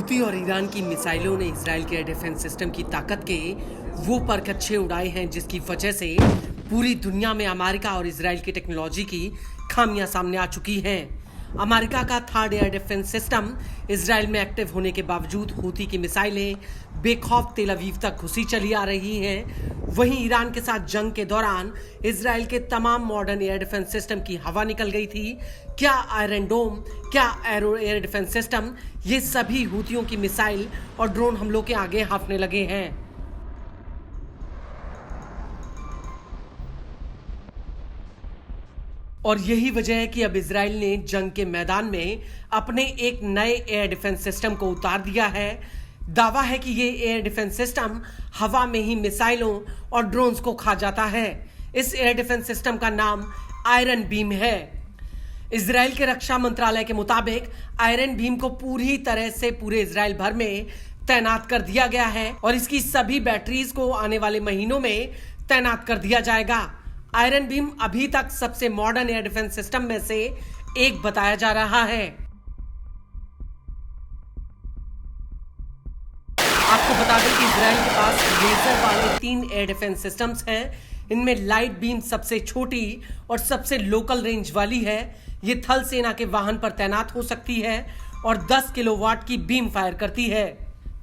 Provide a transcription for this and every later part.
Houthi और Iran की मिसाइलों ने इजराइल के एयर डिफेंस सिस्टम की ताकत के वो परखच्चे उड़ाए हैं जिसकी वजह से पूरी दुनिया में अमेरिका और इजराइल की टेक्नोलॉजी की खामियां सामने आ चुकी हैं। अमेरिका का third air defence system Israel में एक्टिव होने के बावजूद हूती की मिसाइलें बेखौफ तेल अवीव तक घुसी चली आ रही हैं। वहीं ईरान के साथ जंग के दौरान इजराइल के तमाम मॉडर्न एयर डिफेंस सिस्टम की हवा निकल गई थी। क्या आयरन डोम, क्या एरो एयर डिफेंस सिस्टम, ये सभी हूतियों की मिसाइल और ड्रोन हमलों के आगे हाँफने लगे हैं। और यही वजह है कि अब इजराइल ने जंग के मैदान में अपने एक नए एयर डिफेंस सिस्टम को उतार दिया है। दावा है कि ये एयर डिफेंस सिस्टम हवा में ही मिसाइलों और ड्रोन्स को खा जाता है। इस एयर डिफेंस सिस्टम का नाम आयरन बीम है। इजराइल के रक्षा मंत्रालय के मुताबिक आयरन बीम को पूरी तरह से पूरे इजराइल भर में तैनात कर दिया गया है और इसकी सभी बैटरीज को आने वाले महीनों में तैनात कर दिया जाएगा। आयरन बीम अभी तक सबसे मॉडर्न एयर डिफेंस सिस्टम में से एक बताया जा रहा है। आपको बता दें कि इजराइल के पास लेजर वाले 3 एयर डिफेंस सिस्टम्स हैं। इनमें लाइट बीम सबसे छोटी और सबसे लोकल रेंज वाली है। ये थल सेना के वाहन पर तैनात हो सकती है और 10 किलोवाट की बीम फायर करती है,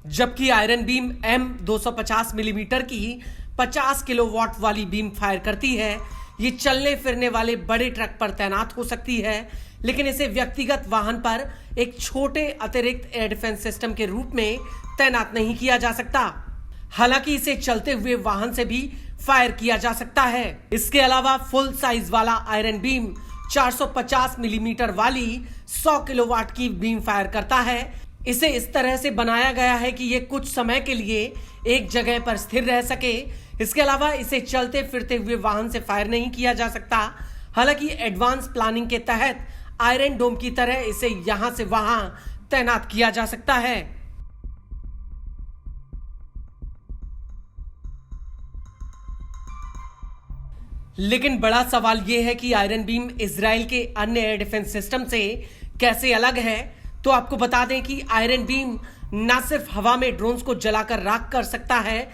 जबकि आयरन बीम M250 मिलीमीटर की 50 किलोवाट वाली बीम फायर करती है। ये चलने फिरने वाले बड़े ट्रक पर तैनात हो सकती है, लेकिन इसे व्यक्तिगत वाहन पर एक छोटे अतिरिक्त एयर डिफेंस सिस्टम के रूप में तैनात नहीं किया जा सकता। हालांकि इसे चलते हुए वाहन से भी फायर किया जा सकता है। इसके अलावा फुल साइज वाला आयरन बीम 450 मिलीमीटर वाली 100 किलोवाट की बीम फायर करता है। इसे इस तरह से बनाया गया है कि ये कुछ समय के लिए एक जगह पर स्थिर रह सके। इसके अलावा इसे चलते फिरते हुए वाहन से फायर नहीं किया जा सकता। हालांकि एडवांस प्लानिंग के तहत आयरन डोम की तरह इसे यहां से वहां तैनात किया जा सकता है। लेकिन बड़ा सवाल यह है कि आयरन बीम इजराइल के अन्य एयर डिफेंस सिस्टम से कैसे अलग है। तो आपको बता दें कि आयरन बीम न सिर्फ हवा में ड्रोन्स को जलाकर राख कर सकता है,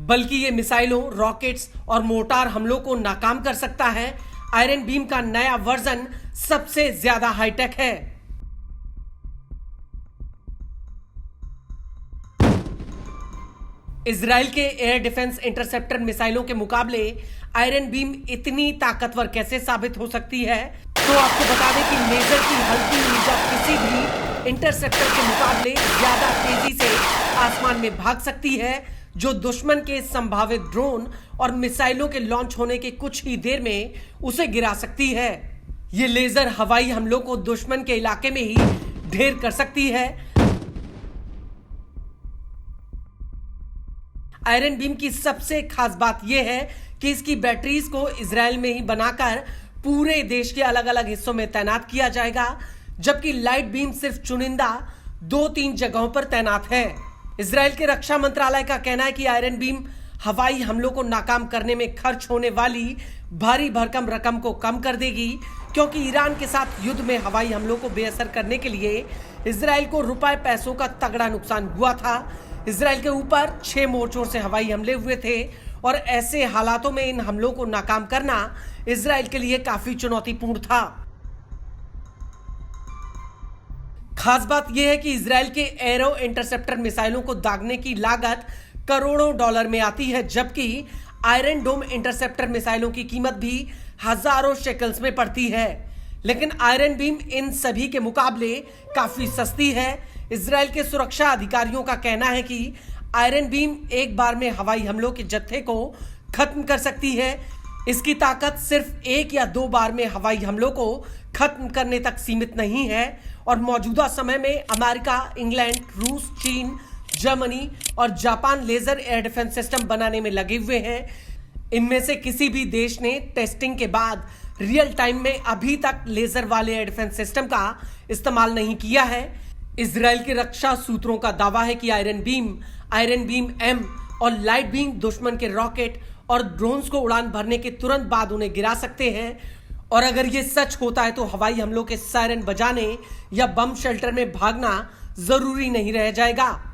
बल्कि ये मिसाइलों, रॉकेट्स और मोर्टार हमलों को नाकाम कर सकता है। आयरन बीम का नया वर्जन सबसे ज्यादा हाईटेक है। इजराइल के एयर डिफेंस इंटरसेप्टर मिसाइलों के मुकाबले आयरन बीम इतनी ताकतवर कैसे साबित हो सकती है? तो आपको बता दें कि लेजर की हल्की ऊर्जा किसी भी इंटरसेप्टर के मुकाबले ज्यादा तेजी से आसमान में भाग सकती है, जो दुश्मन के संभावित ड्रोन और मिसाइलों के लॉन्च होने के कुछ ही देर में उसे गिरा सकती है। ये लेजर हवाई हमलों को दुश्मन के इलाके में ही ढेर कर सकती है। आयरन बीम की सबसे खास बात यह है कि इसकी बैटरीज को इजराइल में ही बनाकर पूरे देश के अलग अलग हिस्सों में तैनात किया जाएगा, जबकि लाइट बीम सिर्फ चुनिंदा 2-3 जगहों पर तैनात है। इजराइल के रक्षा मंत्रालय का कहना है कि आयरन बीम हवाई हमलों को नाकाम करने में खर्च होने वाली भारी भरकम रकम को कम कर देगी, क्योंकि ईरान के साथ युद्ध में हवाई हमलों को बेअसर करने के लिए इजराइल को रुपए पैसों का तगड़ा नुकसान हुआ था। इजराइल के ऊपर 6 मोर्चों से हवाई हमले हुए थे और ऐसे हालातों में इन हमलों को नाकाम करना इजराइल के लिए काफी चुनौतीपूर्ण था। खास बात यह है कि इजराइल के एरो इंटरसेप्टर मिसाइलों को दागने की लागत करोड़ों डॉलर में आती है, जबकि आयरन डोम इंटरसेप्टर मिसाइलों की कीमत भी हजारों शेकल्स में पड़ती है। लेकिन आयरन बीम इन सभी के मुकाबले काफी सस्ती है। इजराइल के सुरक्षा अधिकारियों का कहना है कि आयरन बीम एक बार में हवाई हमलों के जत्थे को खत्म कर सकती है। इसकी ताकत सिर्फ 1 या 2 बार में हवाई हमलों को खत्म करने तक सीमित नहीं है और मौजूदा समय में अमेरिका, इंग्लैंड, रूस, चीन, जर्मनी और Japan laser air defence system बनाने में लगे हुए हैं। इनमें से किसी भी देश ने टेस्टिंग के बाद रियल टाइम में अभी तक लेजर वाले एयर डिफेंस सिस्टम का इस्तेमाल नहीं किया है। इजराइल के रक्षा सूत्रों का दावा है कि आयरन बीम M और लाइट बीम दुश्मन के रॉकेट और ड्रोन्स को उड़ान भरने के तुरंत बाद उन्हें गिरा सकते हैं और अगर ये सच होता है तो हवाई हमलों के सायरन बजाने या बम शेल्टर में भागना जरूरी नहीं रह जाएगा।